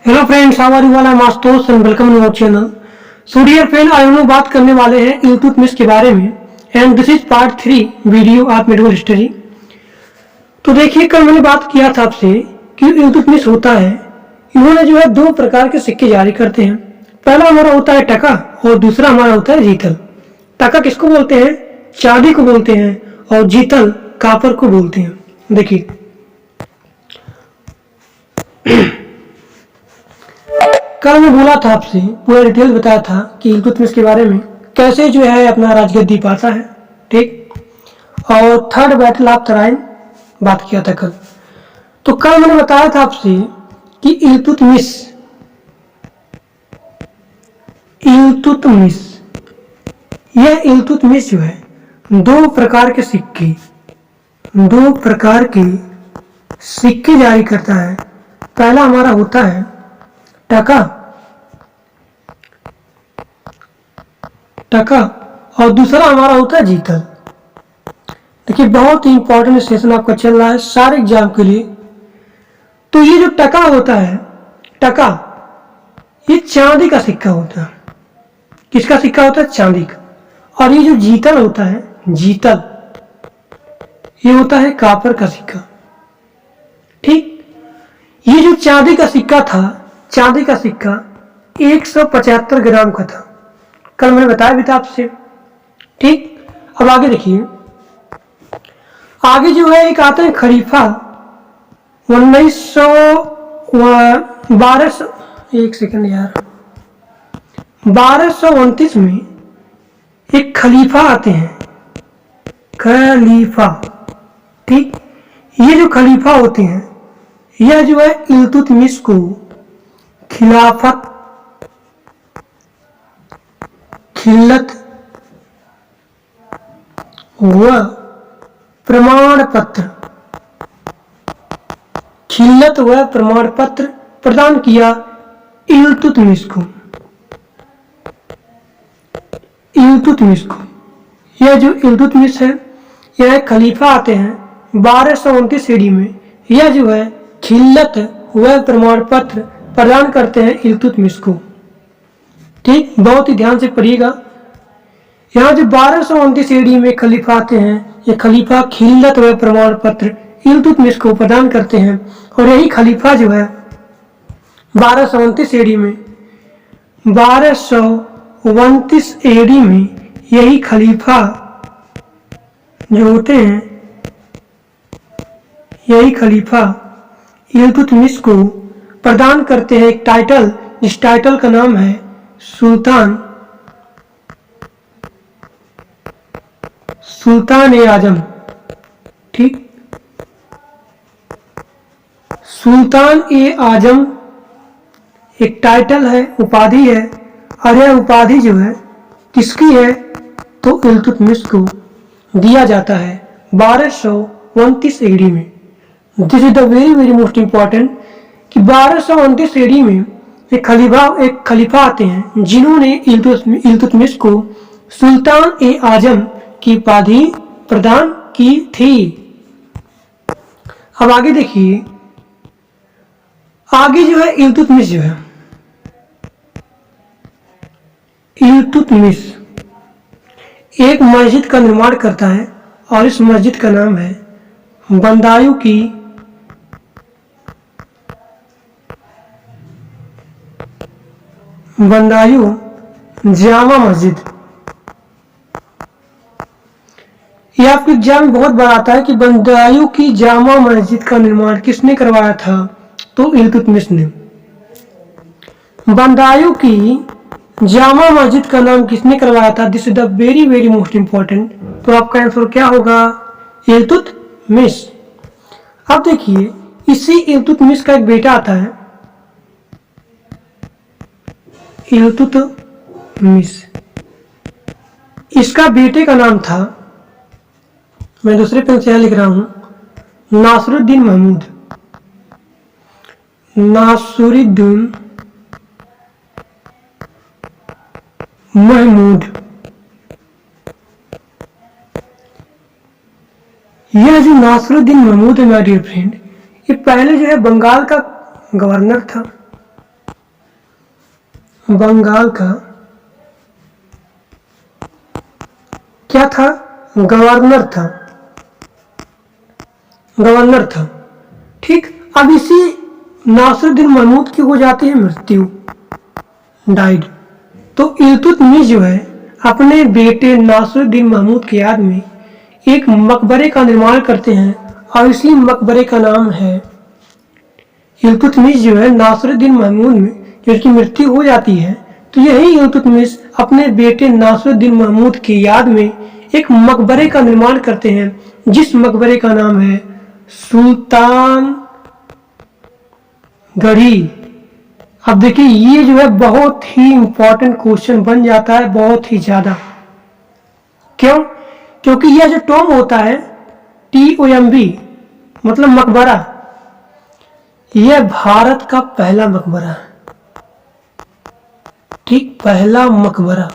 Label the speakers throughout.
Speaker 1: Hello friends, how are you all? I am Ashutosh and welcome to our channel. So dear friend, आज हम लोग बात करने वाले हैं इल्तुतमिश के बारे में and this is part 3 video of medieval history. तो देखिए, कल मैंने बात किया था आपसे कि इल्तुतमिश होता है, इन्होंने जो है दो प्रकार के सिक्के जारी करते हैं। पहला हमारा होता है टका और दूसरा हमारा होता है जीतल। टका किसको बोलते हैं? चांदी को बोलते हैं, और जीतल कापर को बोलते हैं। देखिए कल मैं बोला था आपसे, पूरा डिटेल बताया था कि इल्तुतमिश के बारे में, कैसे जो है अपना राजगद्दी पाता है, ठीक। और थर्ड बैटल ऑफ तराइन बात किया था कल। तो कल मैंने बताया था आपसे कि इल्तुतमिश यह इल्तुतमिश जो है दो प्रकार के सिक्के जारी करता है। पहला हमारा होता है टका और दूसरा हमारा होता है जीतल। देखिए, बहुत ही इंपॉर्टेंट सेशन आपका चल रहा है सारे एग्जाम के लिए। तो ये जो टका होता है, ये चांदी का सिक्का होता है। किसका सिक्का होता है? चांदी का। और ये जो जीतल होता है, ये होता है कापर का सिक्का, ठीक। ये जो चांदी का सिक्का था, 175 ग्राम का था। कल मैंने बताया भी था आपसे, ठीक। अब आगे देखिए, आगे जो है एक आता है खलीफा 1229 में एक खलीफा आते हैं, ठीक। ये जो खलीफा होते हैं, यह जो है इल्तुतमिश को खिलाफत, खिल्लत व प्रमाण पत्र प्रदान किया इल्तुतमिश को। यह जो इल्तुतमिश है, यह खलीफा आते हैं 1229 ईडी में। यह जो है खिल्लत व प्रमाण पत्र प्रदान करते हैं इल्तुतमिश को, ठीक। बहुत ही ध्यान से पढ़िएगा। यहाँ जो 1229 ईडी में खलीफा आते हैं, ये खलीफा खिल्लत व प्रमाण पत्र इल्तुतमिश को प्रदान करते हैं। और यही खलीफा जो है 1229 ईडी में 1229 ईडी में यही खलीफा जो होते हैं, यही खलीफा इल्तुतमिश को प्रदान करते हैं एक टाइटल, जिस टाइटल का नाम है सुल्तान-ए-आजम, ठीक। सुल्तान-ए-आजम एक टाइटल है, उपाधि है। और यह उपाधि जो है किसकी है? तो इल्तुतमिश को दिया जाता है 1229 ईडी में। This is the very very most important कि 1229 ईडी में एक खलीफा आते हैं, जिन्होंने इल्तुतमिश को सुल्तान-ए-आजम की उपाधि प्रदान की थी। अब आगे देखिए, आगे जो है इल्तुतमिश एक मस्जिद का निर्माण करता है, और इस मस्जिद का नाम है बंदायूं की जामा मस्जिद। यह आपके एग्जाम में बहुत बार आता है कि बंदायूं की जामा मस्जिद का निर्माण किसने करवाया था? तो इल्तुतमिश ने। बंदायूं की जामा मस्जिद का नाम किसने करवाया था? This is the very very most important. तो आपका आंसर क्या होगा? इल्तुतमिश। अब देखिए, इसी इल्तुतमिश का एक बेटा आता है, इल्तुतमिश। इसका बेटे का नाम था, मैं दूसरे पेन से यहां लिख रहा हूं, नासरुद्दीन महमूद। यह जो नासरुद्दीन महमूद है माय डियर फ्रेंड, ये पहले जो है बंगाल का गवर्नर था, बंगाल का क्या था, गवर्नर था, गवर्नर था। ठीक, अब इसी नासिरुद्दीन महमूद की हो जाती है मृत्यु, डाइड। तो इल्तुतमिश जो है अपने बेटे नासिरुद्दीन महमूद की याद में एक मकबरे का निर्माण करते हैं और इसी मकबरे का नाम है, इल्तुतमिश जो है नासिरुद्दीन महमूद में जो उसकी मृत्यु हो जाती है, तो यही इल्तुतमिश अपने बेटे नासिरुद्दीन महमूद की याद में एक मकबरे का निर्माण करते हैं जिस मकबरे का नाम है सुल्तान गढ़ी। अब देखिए ये जो है बहुत ही इंपॉर्टेंट क्वेश्चन बन जाता है, बहुत ही ज्यादा। क्यों? क्योंकि यह जो टॉम होता है TOMB मतलब मकबरा, यह भारत का पहला मकबरा है। ठीक, पहला मकबरा।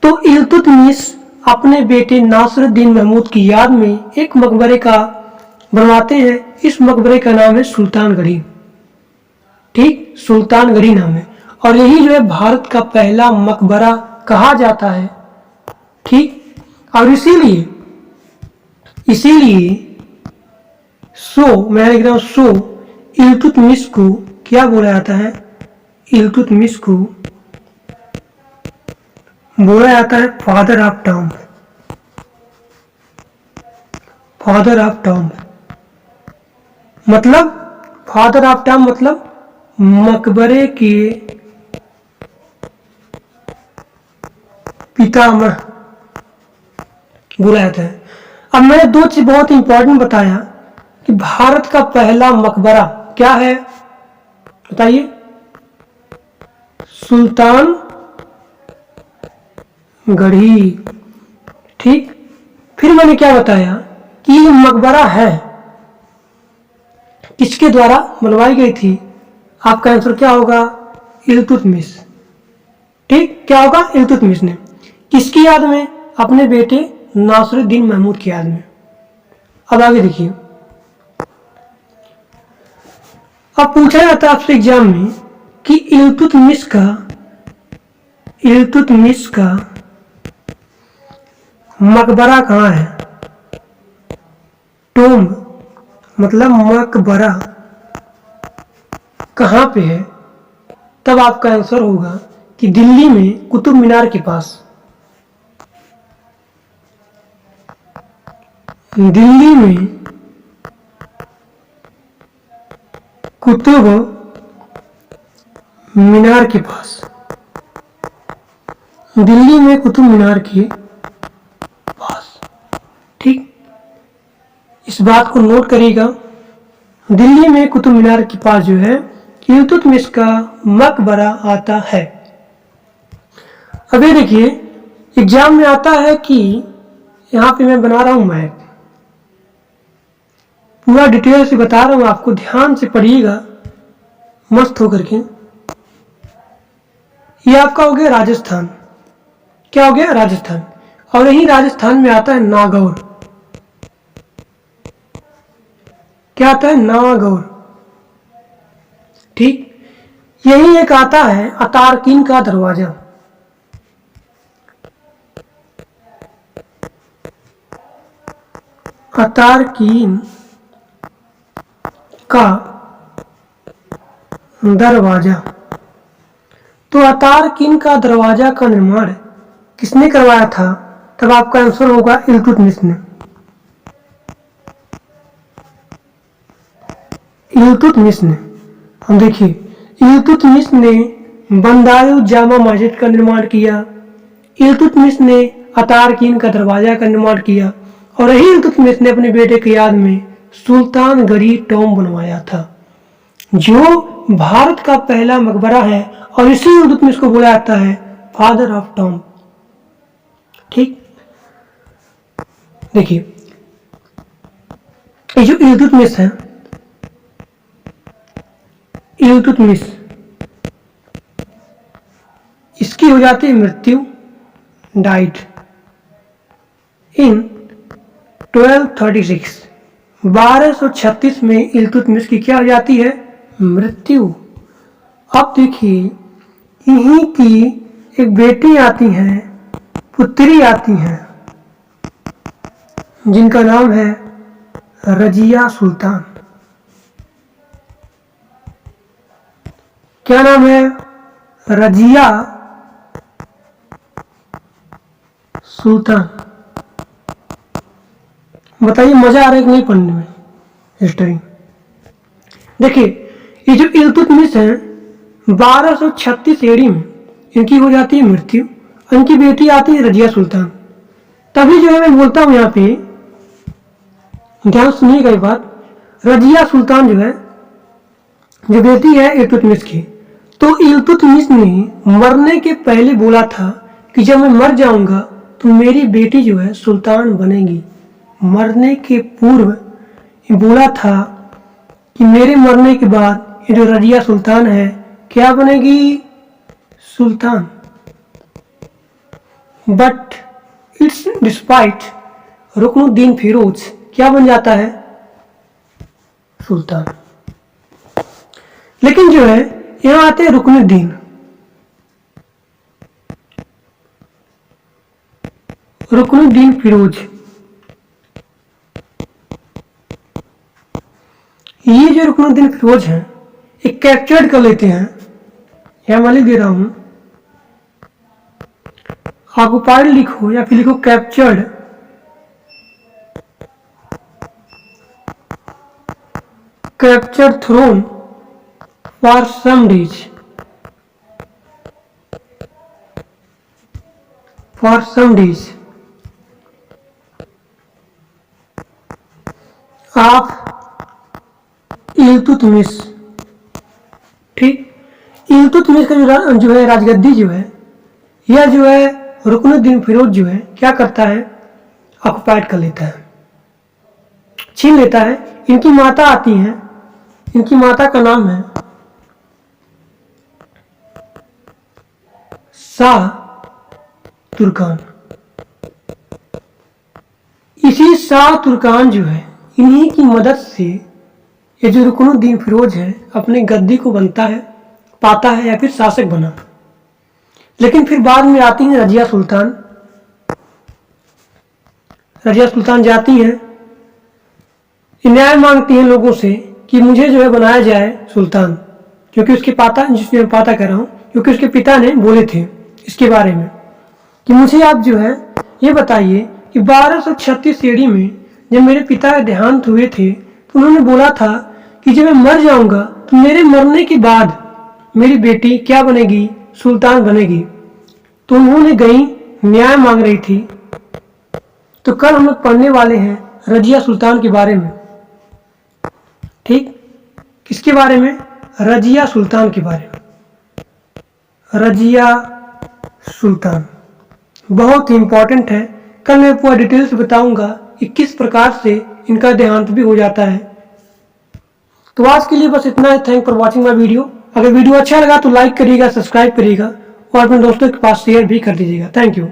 Speaker 1: तो इल्तुतमिश अपने बेटे नासिरुद्दीन महमूद की याद में एक मकबरे का बनवाते हैं। इस मकबरे का नाम है सुल्तानगढ़ी। ठीक, सुल्तानगढ़ी नाम है और यही जो है भारत का पहला मकबरा कहा जाता है। ठीक, और इसीलिए मैं लिख रहा हूं सो इल्तुतमिश को क्या बोला जाता है, इल्तुतमिश को बोला जाता है father of tomb, father of tomb मतलब, फादर ऑफ टॉम्ब मतलब मकबरे के पितामह बोला जाता है। अब मैंने दो चीज बहुत इंपॉर्टेंट बताया कि भारत का पहला मकबरा क्या है, बताइए, सुल्तान गढ़ी। ठीक, फिर मैंने क्या बताया कि ये मकबरा है किसके द्वारा बनवाई गई थी, आपका आंसर क्या होगा, इल्तुतमिश। ठीक, क्या होगा, इल्तुतमिश ने। किसकी याद में, अपने बेटे नासिरुद्दीन महमूद की याद में। अब आगे देखिए, अब पूछा जाता है आपसे एग्जाम में कि इल्तुतमिश का मकबरा कहाँ है, टोम्ब मतलब मकबरा कहाँ पे है, तब आपका आंसर होगा कि दिल्ली में कुतुब मीनार के पास। दिल्ली में कुतुब मीनार के पास, दिल्ली में कुतुब मीनार के पास। ठीक, इस बात को नोट करिएगा, दिल्ली में कुतुब मीनार के पास जो है इल्तुतमिश का मकबरा आता है। अब ये देखिए एग्जाम में आता है कि यहाँ पे मैं बना रहा हूं मैप, पूरा डिटेल से बता रहा हूं आपको, ध्यान से पढ़िएगा मस्त होकर के। ये आपका हो गया राजस्थान, क्या हो गया, राजस्थान। और यही राजस्थान में आता है नागौर, क्या आता है, नागौर। ठीक, यही एक आता है अतारकीन का दरवाजा, अतारकीन का दरवाजा। तो अतारकीन का दरवाजा का निर्माण किसने करवाया था, तब आपका आंसर होगा इल्तुतमिश ने। इल्तुतमिश ने, हम देखिए इल्तुतमिश ने बंदायु जामा मस्जिद का निर्माण किया, इल्तुतमिश ने अतारकीन का दरवाजा का निर्माण किया और यही इल्तुतमिश ने अपने बेटे की याद में सुल्तानगढ़ी टॉम्ब बनवाया था जो भारत का पहला मकबरा है और इसी इल्तुतमिश को बोला जाता है फादर ऑफ टॉम्ब। ठीक, देखिए ये जो इल्तुतमिश है, इल्तुतमिश, इसकी हो जाती है मृत्यु, डाइड इन 1236, 1236 में इल्तुतमिश की क्या हो जाती है, मृत्यु। अब देखिए, इन्हीं की एक बेटी आती है, पुत्री आती है, जिनका नाम है रजिया सुल्तान। क्या नाम है? रजिया सुल्तान। बताइए मजा आ रहा है कि नहीं पढ़ने में हिस्ट्री? देखिए, ये जो इल्तुतमिश है 1236 ईस्वी में इनकी हो जाती है मृत्यु। इनकी बेटी आती है रजिया सुल्तान। तभी जो है मैं बोलता हूं यहाँ पे, ध्यान सुनिएगा ये बात, रजिया सुल्तान जो बेटी है इल्तुतमिश की, तो इल्तुतमिश ने मरने के पहले बोला था कि जब मैं मर जाऊंगा तो मेरी बेटी जो है सुल्तान बनेगी। मरने के पूर्व ये बोला था कि मेरे मरने के बाद ये जो रजिया सुल्तान है क्या बनेगी? सुल्तान। But it's despite Ruknuddin Firoz क्या बन जाता है? सुल्तान। लेकिन जो है यहां आते हैं रुकनुद्दीन। रुकनुद्दीन फिरोज, ये जो रुकनुद्दीन फिरोज हैं एक कैप्चर्ड कर लेते हैं। यहां मैं लिख दे रहा हूं, ऑक्युपाइड लिखो या फिर लिखो captured. Captured thrown for some days, for some days of Iltutmish. ठीक, इल्तुतमिश का जो है राजगद्दी जो है, यह जो है रुकनुद्दीन फिरोज जो है क्या करता है? ऑक्युपाइड कर लेता है, छीन लेता है। इनकी माता आती हैं, इनकी माता का नाम है शाह तुर्कान। इसी शाह तुर्कान जो है, इन्हीं की मदद से ये जो रुकनुद्दीन फिरोज है अपने गद्दी को पाता है या फिर शासक बना। लेकिन फिर बाद में आती हैं रजिया सुल्तान। रजिया सुल्तान जाती हैं, न्याय मांगती हैं लोगों से कि मुझे जो है बनाया जाए सुल्तान, क्योंकि उसके क्योंकि उसके पिता ने बोले थे इसके बारे में कि मुझे आप जो है ये बताइए कि 1236 ईस्वी में जब मेरे पिता देहांत हुए थे तो उन्होंने बोला था कि जब मैं मर जाऊंगा तो मेरे मरने के बाद मेरी बेटी क्या बनेगी? सुल्तान बनेगी। तो उन्होंने गई, न्याय मांग रही थी। तो कल हम लोग पढ़ने वाले हैं रजिया सुल्तान के बारे में। ठीक, किसके बारे में? रजिया सुल्तान के बारे में। रजिया सुल्तान बहुत ही इंपॉर्टेंट है। कल मैं पूरा डिटेल से बताऊंगा कि किस प्रकार से इनका देहांत भी हो जाता है। तो आज के लिए बस इतना ही। Thank for watching my video. अगर वीडियो अच्छा लगा तो लाइक करिएगा, सब्सक्राइब करिएगा और अपने दोस्तों के पास शेयर भी कर दीजिएगा। Thank you.